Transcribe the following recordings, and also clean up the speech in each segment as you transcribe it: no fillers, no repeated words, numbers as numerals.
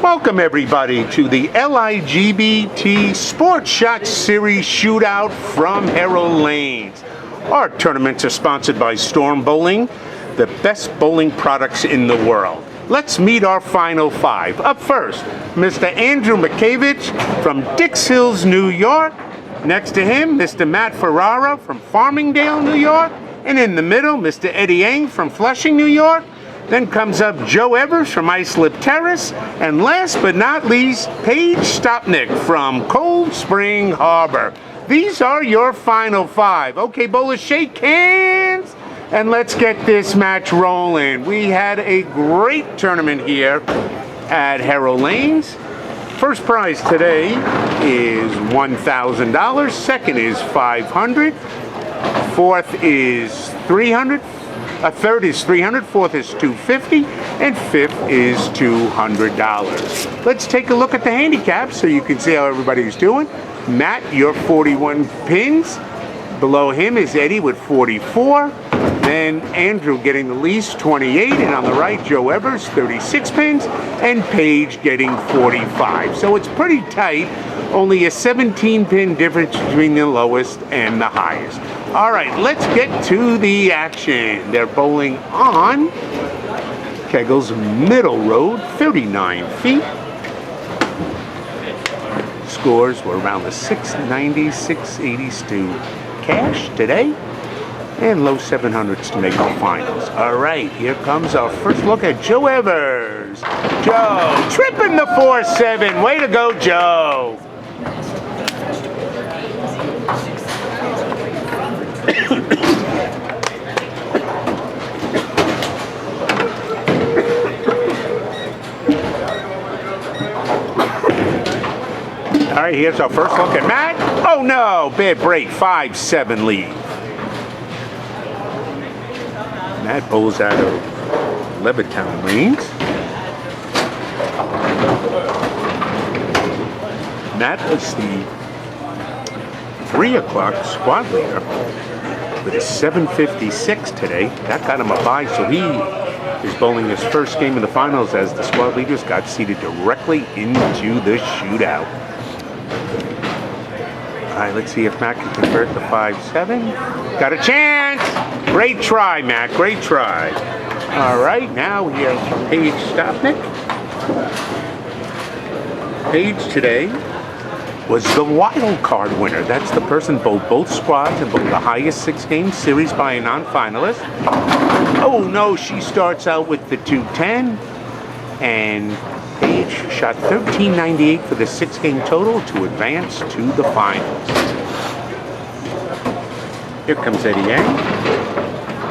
Welcome everybody to the Ligbt Sports Shot Series Shootout from Harold Lanes. Our tournaments are sponsored by Storm Bowling, the best bowling products in the world. Let's meet our final five. Up first, Mr. Andrew McCavich from Dix Hills, New York. Next to him, Mr. Matt Ferrara from Farmingdale, New York. And in the middle, Mr. Eddie Yang from Flushing, New York. Then comes up Joe Evers from Islip Terrace. And last but not least, Paige Stopnick from Cold Spring Harbor. These are your final five. Okay, bowlers, shake hands. And let's get this match rolling. We had a great tournament here at Harold Lanes. First prize today is $1,000. Second is $500. Fourth is $300. Third is $300. Fourth is $250. And fifth is $200. Let's take a look at the handicaps so you can see how everybody's doing. Matt, you're 41 pins. Below him is Eddie with 44. Then Andrew getting the least, 28, and on the right, Joe Evers, 36 pins, and Paige getting 45. So it's pretty tight, only a 17-pin difference between the lowest and the highest. All right, let's get to the action. They're bowling on Kegel's Middle Road, 39 feet. Scores were around the 690s, 680s to cash today. And low 700s to make the finals. All right, here comes our first look at Joe Evers. Joe, tripping the 4-7. Way to go, Joe. All right, here's our first look at Matt. Oh, no, bad break, 5-7 lead. Matt bowls out of Levittown Lanes. Matt was the 3 o'clock squad leader with a 756 today. That got him a bye, so he is bowling his first game in the finals as the squad leaders got seated directly into the shootout. All right, let's see if Matt can convert the 5-7. Got a chance! Great try, Matt. Great try. All right, now here's Paige Stopnick. Paige today was the wild card winner. That's the person bowled both squads and bowled the highest 6-game series by a non-finalist. Oh no, she starts out with the 210, and Paige shot 1398 for the 6-game total to advance to the finals. Here comes Eddie Yang.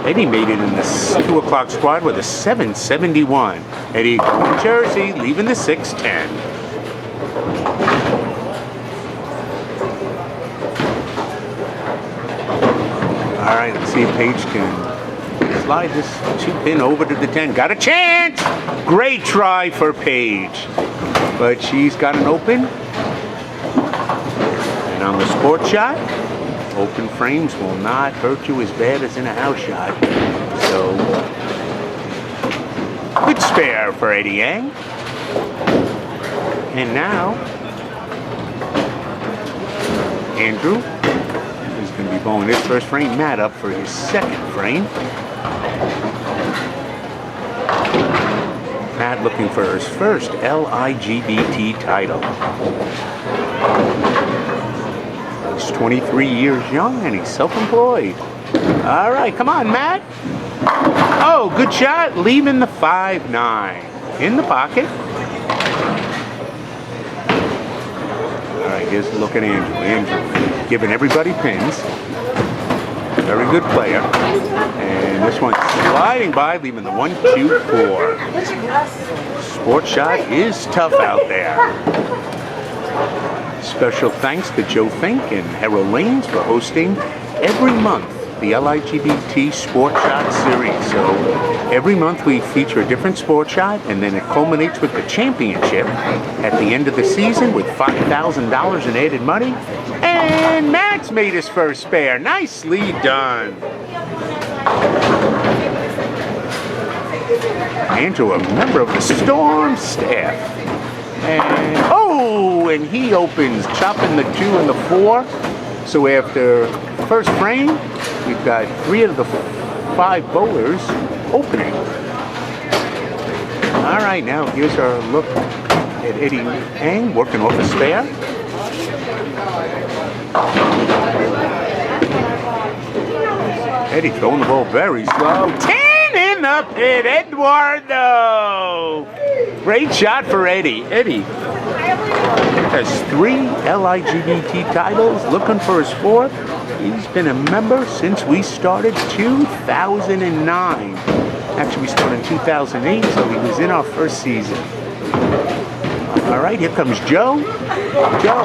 Eddie made it in the 2 o'clock squad with a 771. Eddie going Jersey, leaving the 610. All right, let's see if Paige can slide this 2-pin over to the 10. Got a chance! Great try for Paige. But she's got an open. And on the sports shot, open frames will not hurt you as bad as in a house shot. So, good spare for Eddie Yang. And now, Andrew is going to be bowling his first frame. Matt up for his second frame. Matt looking for his first Ligbt title. He's 23 years young and he's self-employed. All right, come on, Matt. Oh, good shot, leaving the 5-9 in the pocket. All right, here's a look at Andrew. Andrew giving everybody pins. Very good player. And this one's sliding by, leaving the 1-2-4. Sports shot is tough out there. Special thanks to Joe Fink and Harold Lanes for hosting every month the Ligbt Sports Shot Series. So every month we feature a different sports shot, and then it culminates with the championship at the end of the season with $5,000 in added money. And Matt's made his first spare. Nicely done. Andrew, a member of the Storm staff. And, oh, and he opens, chopping the 2 and the 4. So after first frame, we've got 3 of the 5 bowlers opening. All right, now here's our look at Eddie Ang working off a spare. Eddie throwing the ball very slow. 10 in the pit, Eduardo! Great shot for Eddie. Eddie has 3 LIGBT titles, looking for his 4th. He's been a member since we started 2009. Actually, we started in 2008, so he was in our first season. All right, here comes Joe. Joe,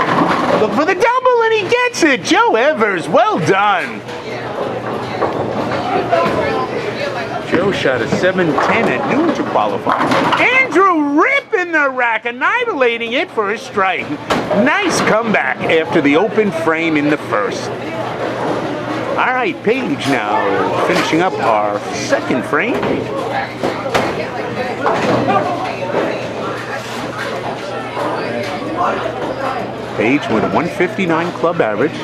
look for the double, and he gets it. Joe Evers, well done. Joe shot a 7-10 at noon to qualify. Andrew ripping the rack, annihilating it for a strike. Nice comeback after the open frame in the first. All right, Paige now finishing up our second frame. Paige with a 159 club average.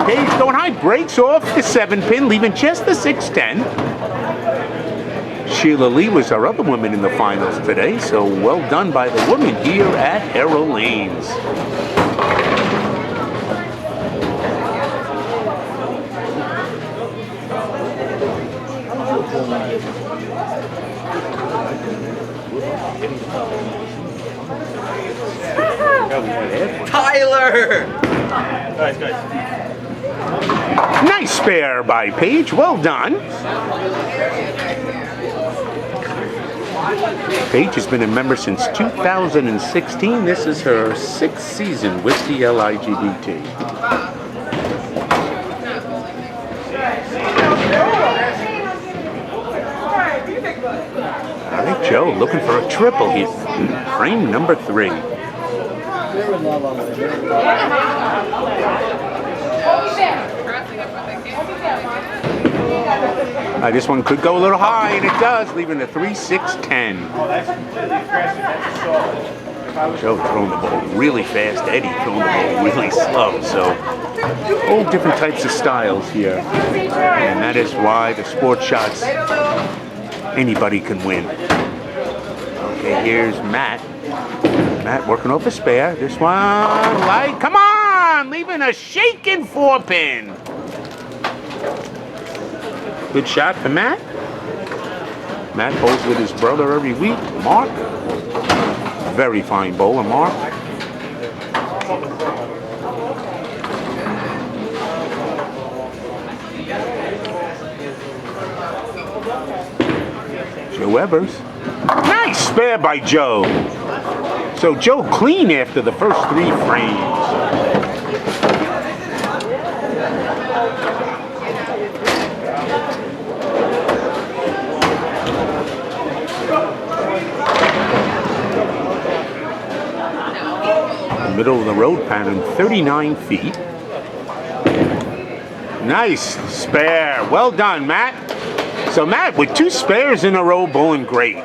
Paige going high, breaks off the 7-pin, leaving just the 6-10. Sheila Lee was our other woman in the finals today, so well done by the women here at Harold Lanes. Tyler! Guys. Nice spare by Paige, well done. Paige has been a member since 2016. This is her 6th season with the LIGBT. All right, Joe looking for a triple here. Frame number 3. This one could go a little high, and it does, leaving a 3-6-10. Joe throwing the ball really fast, Eddie throwing the ball really slow. So, all different types of styles here. And that is why the sport shots, anybody can win. Okay, here's Matt. Matt working off a spare. This one, light, come on! Leaving a shaking 4-pin. Good shot for Matt. Matt bowls with his brother every week, Mark. Very fine bowler, Mark. Joe Evers. Nice spare by Joe. So Joe clean after the first 3 frames. Middle of the road pattern, 39 feet. Nice spare. Well done, Matt. So Matt with 2 spares in a row, bowling great.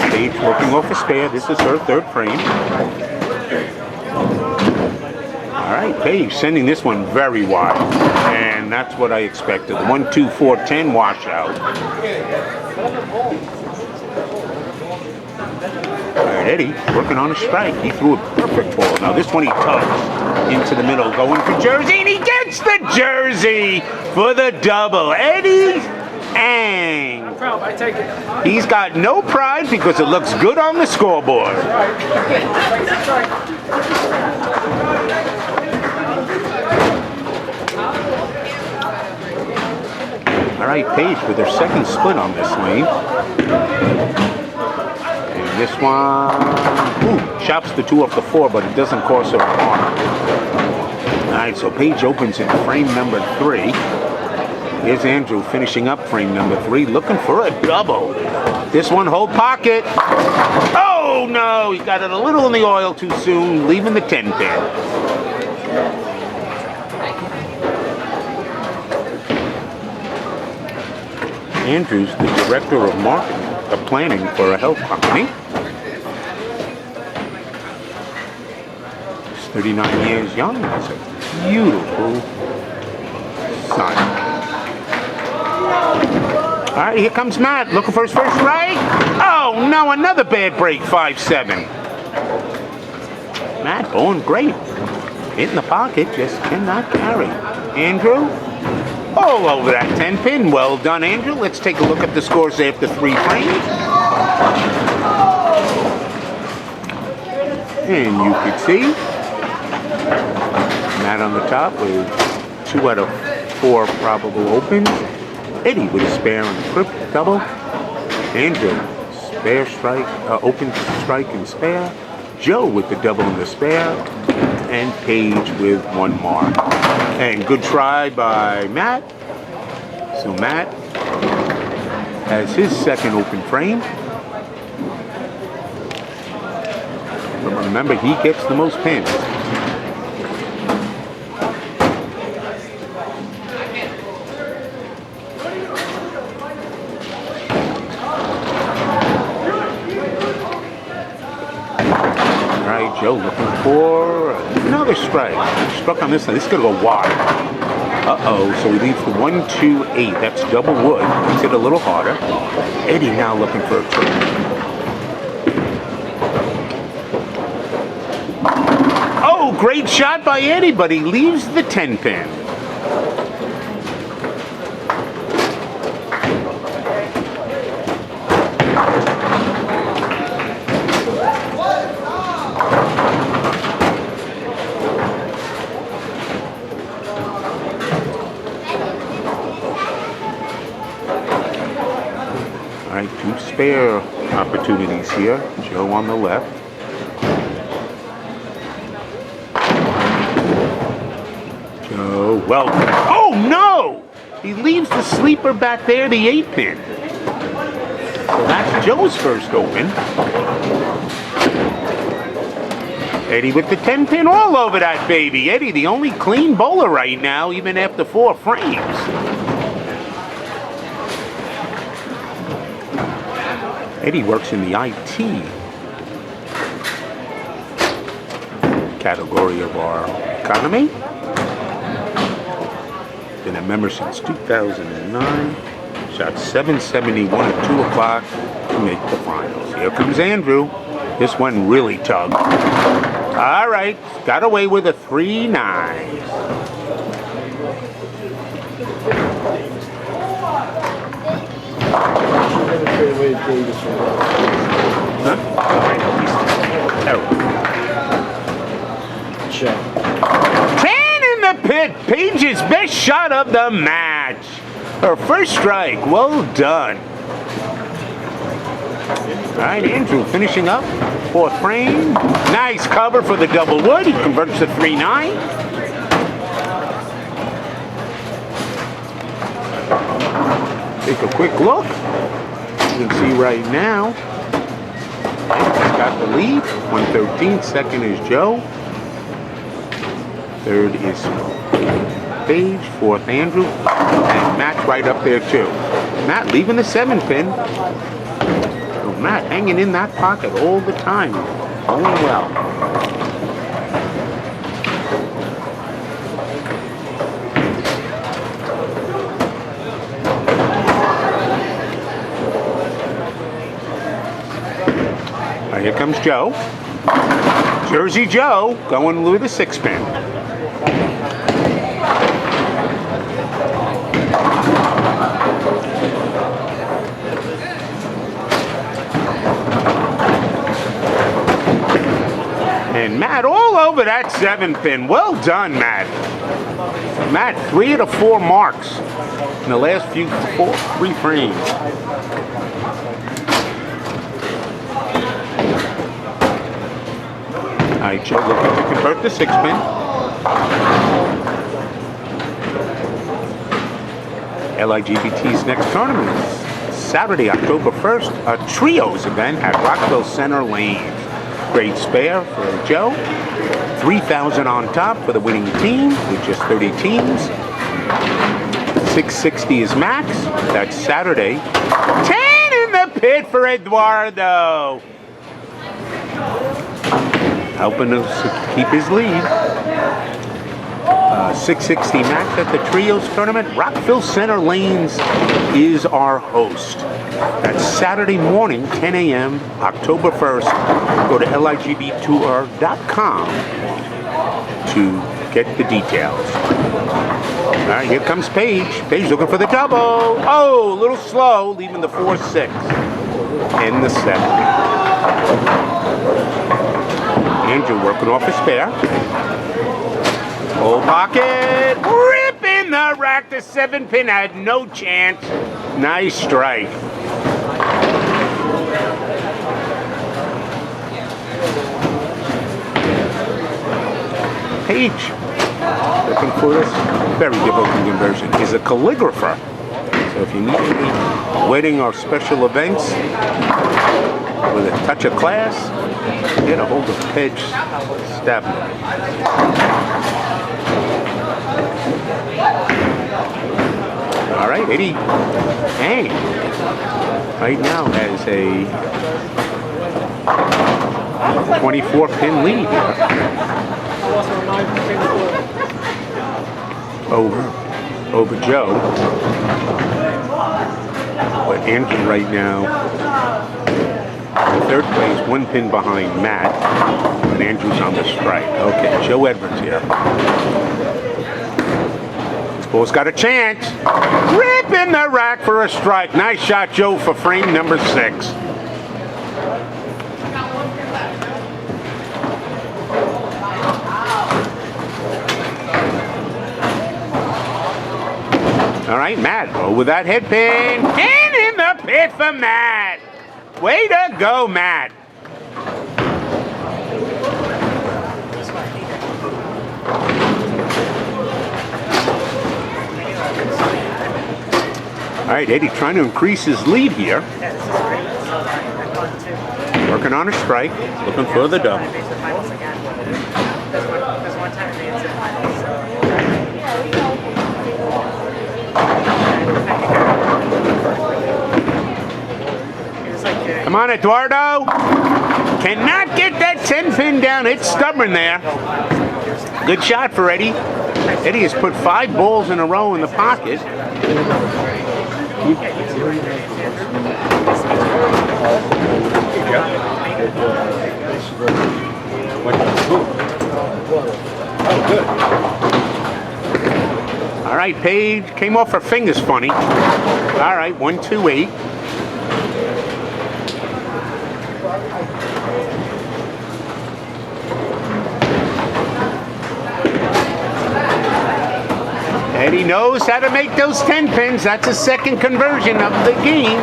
Paige working off a spare. This is her 3rd frame. All right, Paige sending this one very wide. And that's what I expected. 1-2-4-10 washout. All right, Eddie working on a strike. He threw a perfect ball. Now this one he tugs into the middle, going for Jersey, and he gets the Jersey for the double. Eddie Ang. I'm proud, I take it. He's got no pride because it looks good on the scoreboard. All right, Paige with her 2nd split on this lane. And this one, chops the 2 off the 4, but it doesn't cost her a mark. All right, so Paige opens in frame number 3. Here's Andrew finishing up frame number 3, looking for a double. This one, hold pocket. Oh! Oh no, he got it a little in the oil too soon, leaving the 10 pin. Andrew's the director of marketing, of planning for a health company. He's 39 years young. He's a beautiful son. All right, here comes Matt, looking for his first strike. Oh no, another bad break, 5-7. Matt going great. Hitting the pocket, just cannot carry. Andrew, all over that 10 pin. Well done, Andrew. Let's take a look at the scores after 3 frames. And you can see Matt on the top with 2 out of 4 probable opens. Eddie with a spare and a crypt double. Andrew, spare strike, open strike and spare. Joe with the double and the spare. And Paige with 1 mark. And good try by Matt. So Matt has his second open frame. But remember, he gets the most pins. Joe looking for another strike. Struck on this one. This is going to go wide. Uh-oh. So he leaves the 1-2-8. That's double wood. Makes it a little harder. Eddie now looking for a trick. Oh, great shot by Eddie, but he leaves the 10 pin. All right, 2 spare opportunities here. Joe on the left. Joe, well, oh no! He leaves the sleeper back there, the 8 pin. So that's Joe's first open. Eddie with the 10 pin all over that baby. Eddie, the only clean bowler right now, even after 4 frames. Eddie works in the IT category of our economy. Been a member since 2009. Shot 771 at 2 o'clock to make the finals. Here comes Andrew. This one really tugged. All right, got away with a 3-9. Huh? 10 in the pit. Paige's best shot of the match. Her first strike. Well done. All right, Andrew finishing up. 4th frame. Nice cover for the double wood. He converts to 3-9. Take a quick look. You can see right now, Andrew's got the lead. 113. Second is Joe. Third is Paige. 4th, Andrew. And Matt's right up there, too. Matt leaving the 7 pin. So Matt hanging in that pocket all the time. Going well. Here comes Joe. Jersey Joe going with a 6 pin. And Matt all over that 7 pin. Well done, Matt. Matt, 3 out of 4 marks in the last 3 frames. All right, Joe looking to convert the 6 pin. Ligbt's next tournament is Saturday, October 1st, a trios event at Rockville Center Lanes. Great spare for Joe. 3,000 on top for the winning team with just 30 teams. 660 is max. That's Saturday. 10 in the pit for Eduardo. Helping us keep his lead. 660 max at the Trios tournament. Rockville Center Lanes is our host. That's Saturday morning, 10 a.m., October 1st. Go to ligbtour.com to get the details. All right, here comes Paige. Paige looking for the double. Oh, a little slow, leaving the 4-6 in the 7. Andrew working off his spare. Full pocket, rip in the rack. The 7-pin had no chance. Nice strike. Paige, looking for this very difficult conversion, is a calligrapher. So if you need any wedding or special events with a touch of class, get a hold of Paige Stabner. All right, Eddie Hang right now has a 24-pin lead here over Joe. But Andrew right now in third place, 1 pin behind Matt, but Andrew's on the strike. Okay, Joe Edwards here. Ball's got a chance. Rip in the rack for a strike. Nice shot, Joe, for frame number 6. All right, Matt, over that head pin. And in the pit for Matt. Way to go, Matt. All right, Eddie trying to increase his lead here. Working on a strike, looking for the double. Come on, Eduardo. Cannot get that 10-pin down. It's stubborn there. Good shot for Eddie. Eddie has put 5 balls in a row in the pocket. All right, Paige came off her fingers funny. All right, 1-2-8. Eddie knows how to make those 10 pins. That's a second conversion of the game.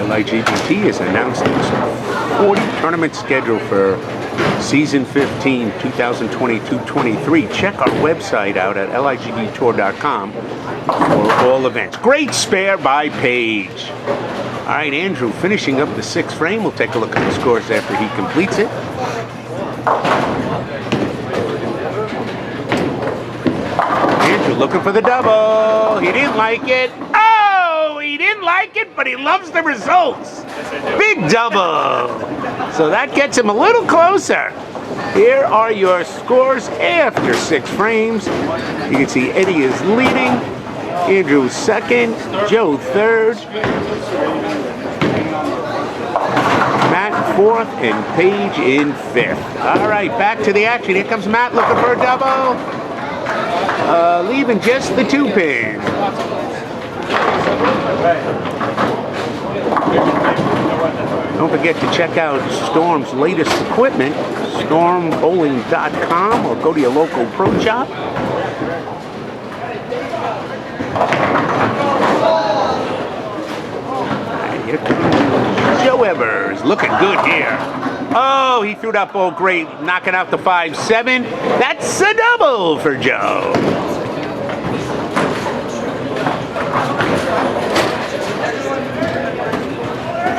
Ligbt has announced its 40 tournament schedule for Season 15, 2022-23. Check our website out at ligbtour.com for all events. Great spare by Paige. All right, Andrew finishing up the 6th frame. We'll take a look at the scores after he completes it. Andrew looking for the double. He didn't like it. Oh, he didn't like it, but he loves the results. Big double. So that gets him a little closer. Here are your scores after 6 frames. You can see Eddie is leading, Andrew 2nd, Joe 3rd, Matt 4th, and Paige in 5th. All right, back to the action. Here comes Matt looking for a double. Leaving just the 2 pins. Don't forget to check out Storm's latest equipment, stormbowling.com, or go to your local pro shop. And here comes Joe Evers, looking good here. Oh, he threw that ball great, knocking out the 5-7. That's a double for Joe.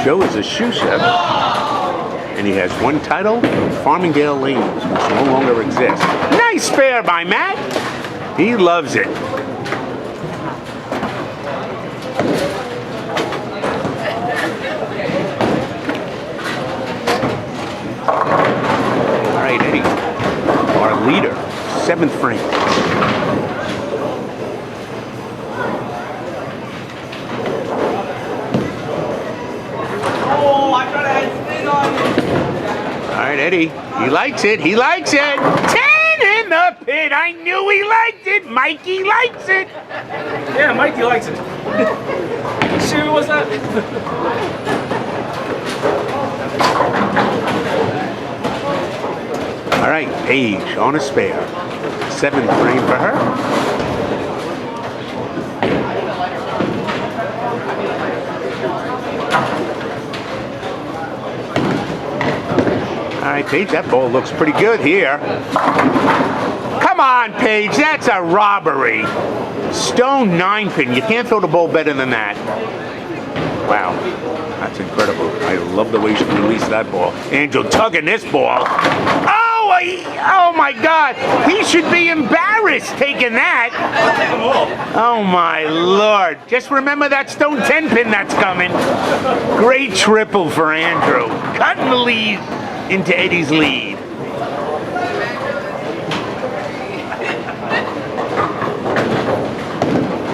Joe is a shoe chef, and he has one title, Farmingdale Lanes, which no longer exists. Nice spare by Matt. He loves it. All right, Eddie, our leader, 7th frame. All right, Eddie, he likes it. He likes it. 10 in the pit. I knew he liked it. Mikey likes it. Yeah, Mikey likes it. Sure, what's that? All right, Paige on a spare. 7th frame for her. All right, Paige, that ball looks pretty good here. Come on, Paige, that's a robbery. Stone 9-pin. You can't throw the ball better than that. Wow, that's incredible. I love the way she released that ball. Angel tugging this ball. Oh my God, he should be embarrassed taking that. Oh my Lord. Just remember that stone 10-pin that's coming. Great triple for Andrew. Cutting the lead into Eddie's lead.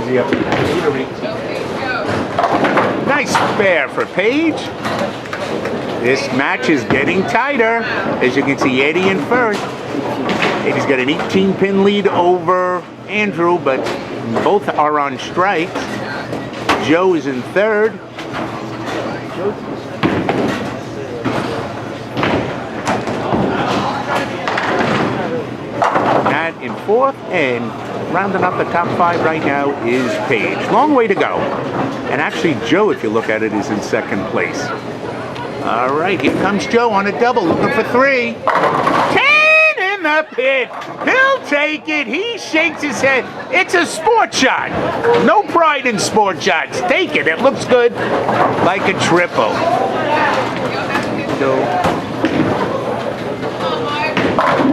Is he up? Nice spare for Paige. This match is getting tighter. As you can see, Eddie in first. Eddie's got an 18-pin lead over Andrew, but both are on strikes. Joe is in third. Matt in fourth, and rounding up the top 5 right now is Paige. Long way to go. And actually, Joe, if you look at it, is in second place. All right, here comes Joe on a double, looking for 3. 10 in the pit. He'll take it. He shakes his head. It's a sport shot. No pride in sport shots. Take it. It looks good, like a triple.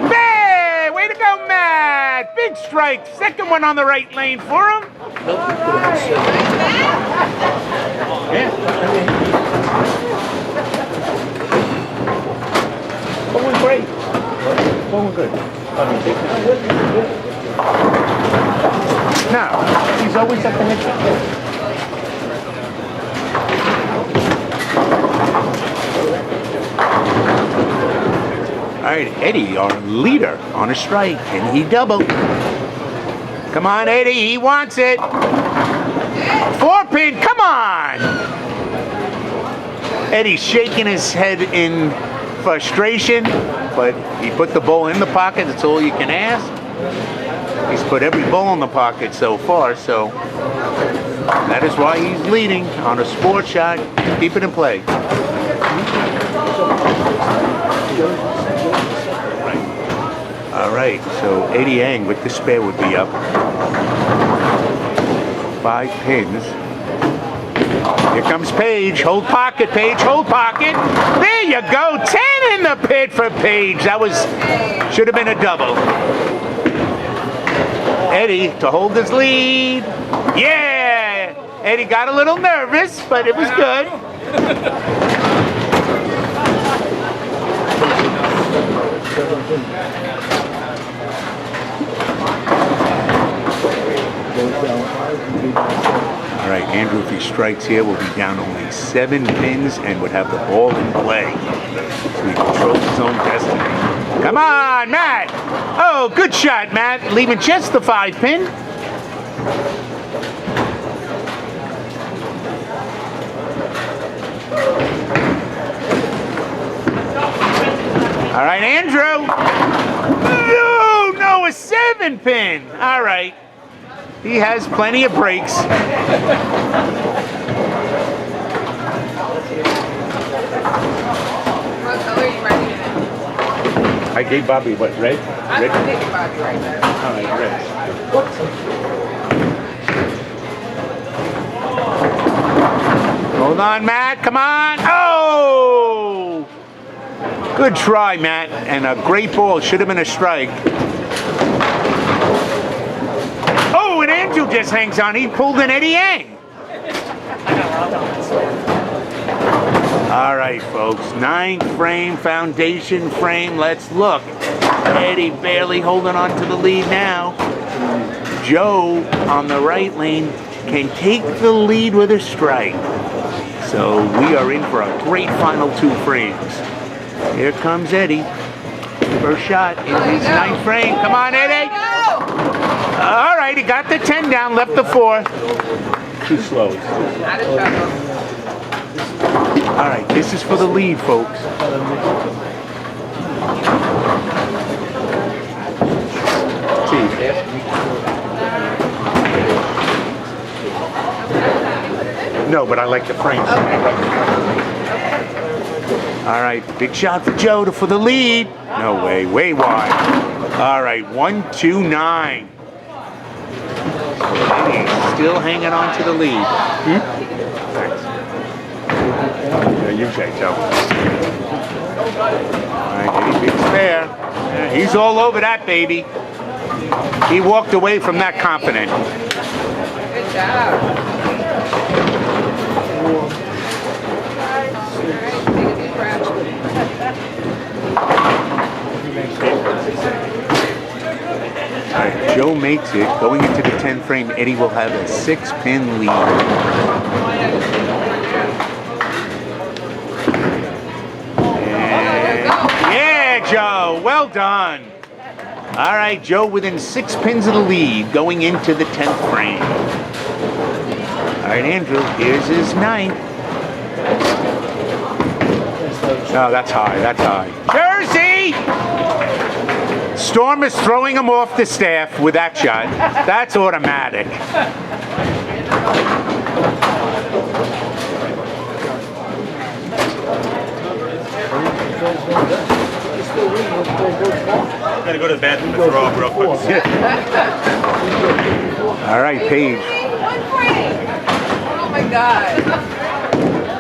Hey, way to go, Matt. Big strike. Second one on the right lane for him. Yeah. Going great. Going good. No, he's always at the hit. All right, Eddie, our leader, on a strike, and he doubled. Come on, Eddie, he wants it. 4-pin, come on! Eddie's shaking his head in frustration, but he put the ball in the pocket. That's all you can ask. He's put every ball in the pocket so far, so that is why he's leading on a sport shot. Keep it in play. All right, so Eddie Yang with the spare would be up. 5 pins. Here comes Paige. Hold pocket, Paige. Hold pocket. There you go. 10 in the pit for Paige. That should have been a double. Eddie to hold his lead. Yeah. Eddie got a little nervous, but it was good. All right, Andrew, if he strikes here, will be down only 7 pins and would have the ball in play. So he controls his own destiny. Come on, Matt! Oh, good shot, Matt. Leaving just the 5-pin. All right, Andrew. No, a 7-pin. All right. He has plenty of breaks. What color are you wearing? I gave Bobby what, red? I'm taking Bobby right now. All right, red. Hold on, Matt. Come on. Oh! Good try, Matt. And a great ball. Should have been a strike. Oh, and Andrew just hangs on. He pulled an Eddie Yang. All right, folks. 9th frame, foundation frame. Let's look. Eddie barely holding on to the lead now. Joe on the right lane can take the lead with a strike. So we are in for a great final 2 frames. Here comes Eddie. First shot in his 9th frame. Come on, Eddie. All right, he got the 10 down, left the 4. Too slow. Out of trouble. All right, this is for the lead, folks. No, but I like the frames. All right, big shot for Joe for the lead. No way, way wide. All right, 1-2-9. Eddie's still hanging on to the lead. Thanks. You say, Joe. All right, Eddie, big spare. Yeah, he's all over that, baby. He walked away from that confident. Good job. Take a deep breath. All right, Joe makes it. Going into the 10th frame, Eddie will have a 6-pin lead. Yeah, Joe, well done. All right, Joe within 6 pins of the lead going into the 10th frame. All right, Andrew, here's his 9th. Oh, that's high, that's high. Jersey! Storm is throwing him off the staff with that shot. That's automatic. I'm gonna go to the bathroom and throw up real quick. All right, Paige. 1 frame. Oh my God.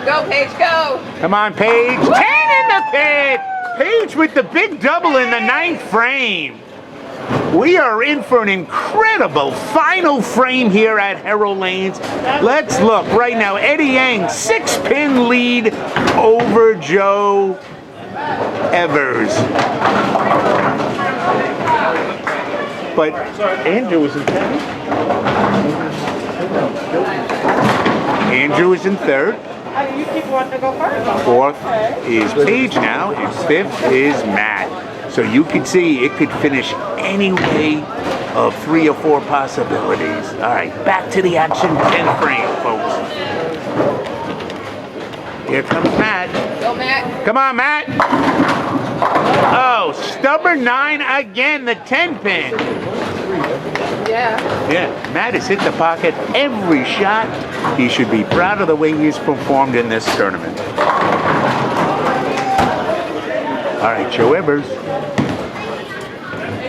Go, Paige, go. Come on, Paige. 10 in the pit. Paige with the big double in the 9th frame. We are in for an incredible final frame here at Harold Lanes. Let's look right now. Eddie Yang, 6-pin lead over Joe Evers. But Andrew was in 10th. Andrew is in 3rd. You keep wanting to go first. 4th is Paige now, and 5th is Matt. So you can see it could finish any way of 3 or 4 possibilities. All right, back to the action, 10th frame, folks. Here comes Matt. Go, Matt. Come on, Matt. Oh, stubborn 9 again, the 10-pin. Yeah. Yeah, Matt has hit the pocket every shot. He should be proud of the way he's performed in this tournament. All right, Joe Evers.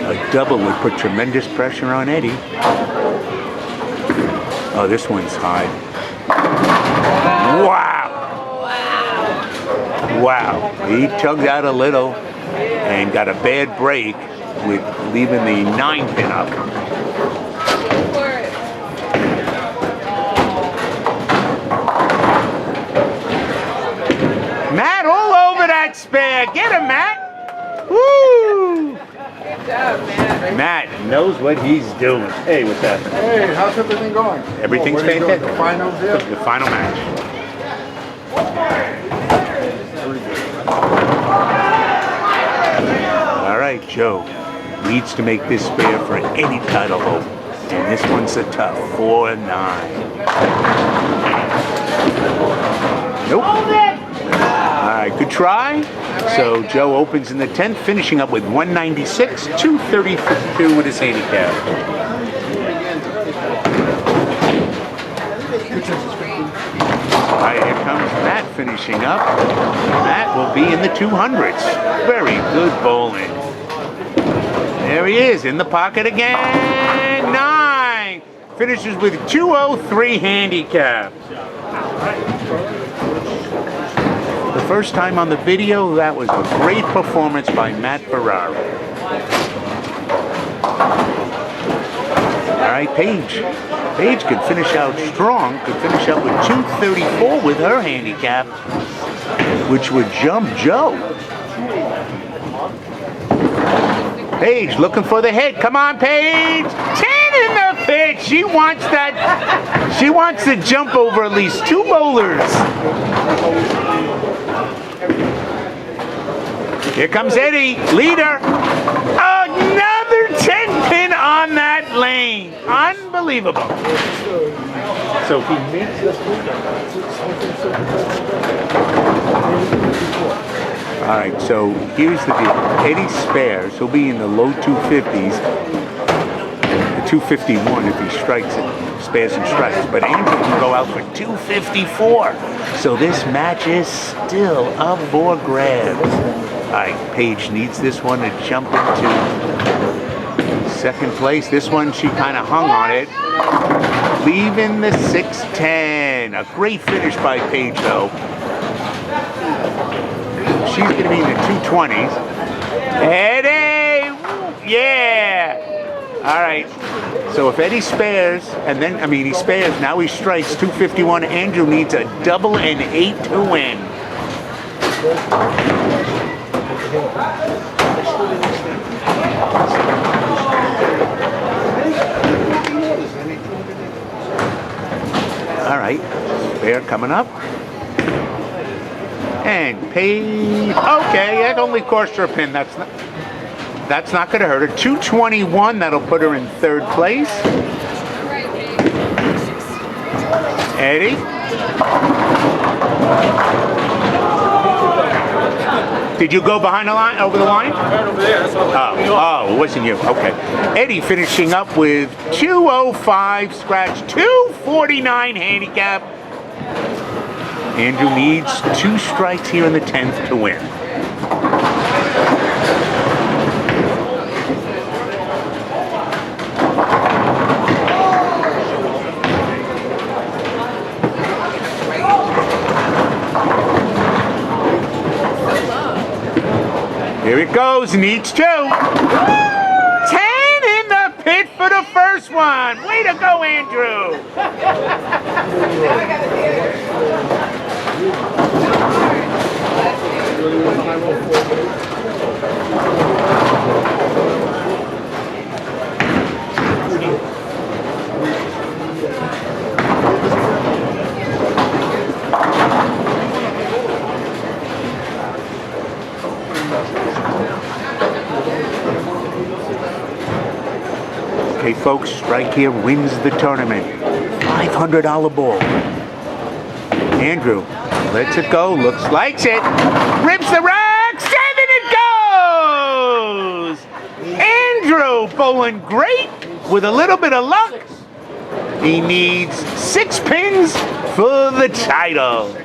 A double would put tremendous pressure on Eddie. Oh, this one's high. Wow. Wow. He tugged out a little and got a bad break with leaving the 9-pin up. Matt all over that spare. Get him, Matt. Woo! Good job, Matt. Matt knows what he's doing. Hey, what's that? Hey, how's everything going? Everything's What are you doing, fantastic. the finals here? The final match. All right, Joe needs to make this spare for any title hope. And this one's a tough 4-9. Nope. All right, good try. So Joe opens in the 10th, finishing up with 196, 232 with his handicap. All right, here comes Matt finishing up. Matt will be in the 200s. Very good bowling. There he is, in the pocket again. 9. Finishes with 203 handicap. The first time on the video, that was a great performance by Matt Ferrari. All right, Paige. Paige could finish out strong, could finish out with 234 with her handicap, which would jump Joe. Paige looking for the hit. Come on, Paige. 10 in the pitch. She wants that. She wants to jump over at least 2 bowlers. Here comes Eddie, leader. Another 10 pin on that lane. Unbelievable. So he makes this. All right, so here's the deal. Eddie spares. He'll be in the low 250s. The 251 if he strikes it. Spares and strikes. But Andrew can go out for 254. So this match is still up for grabs. All right, Paige needs this one to jump into second place. This one, she kind of hung on it. Leaving the 610. A great finish by Paige, though. She's going to be in the 220s. Eddie! Yeah! All right. So if Eddie spares, and then, he spares, now he strikes 251. Andrew needs a double and 8 to win. All right. Spare coming up. And Paige. Okay, that only cost her a pin. That's not going to hurt her. 221. That'll put her in third place. Eddie. Did you go behind the line, over the line? Right over there. That's all. Oh, it wasn't you. Okay. Eddie finishing up with 205 scratch, 249 handicap. Andrew needs 2 strikes here in the 10th to win. Here it goes, needs 2. 10 in the pit for the first one. Way to go, Andrew. Okay, folks, strike here wins the tournament. $500 ball. Andrew lets it go, likes it, rips the rack, 7 it goes! Andrew bowling great with a little bit of luck. He needs 6 pins for the title.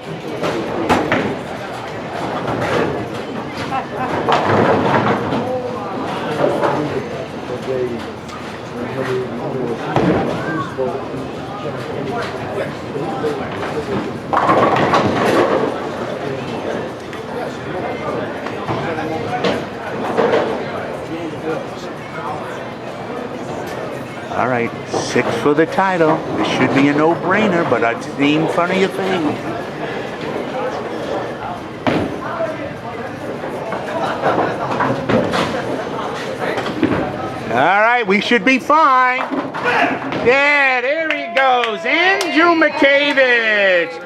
All right, 6 for the title. This should be a no-brainer, but I've seen in front of your face. All right, we should be fine. Yeah, there he goes. Andrew McCavish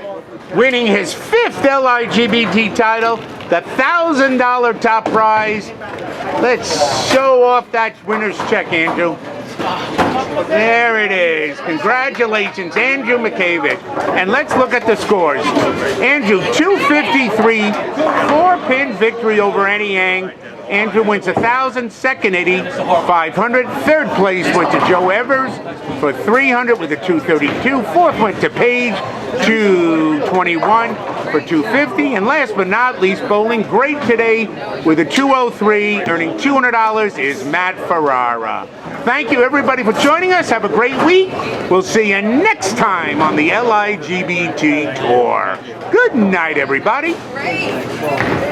winning his 5th LIGBT title, the $1,000 top prize. Let's show off that winner's check, Andrew. There it is. Congratulations, Andrew McCavick. And let's look at the scores. Andrew, 253, 4-pin victory over Annie Yang. Andrew wins 1,000, second Eddie, 500. Third place went to Joe Evers for 300 with a 232. Fourth went to Paige, 221 for 250. And last but not least, bowling great today with a 203, earning $200 is Matt Ferrara. Thank you everybody for joining us. Have a great week. We'll see you next time on the LIGBT Tour. Good night, everybody. Great.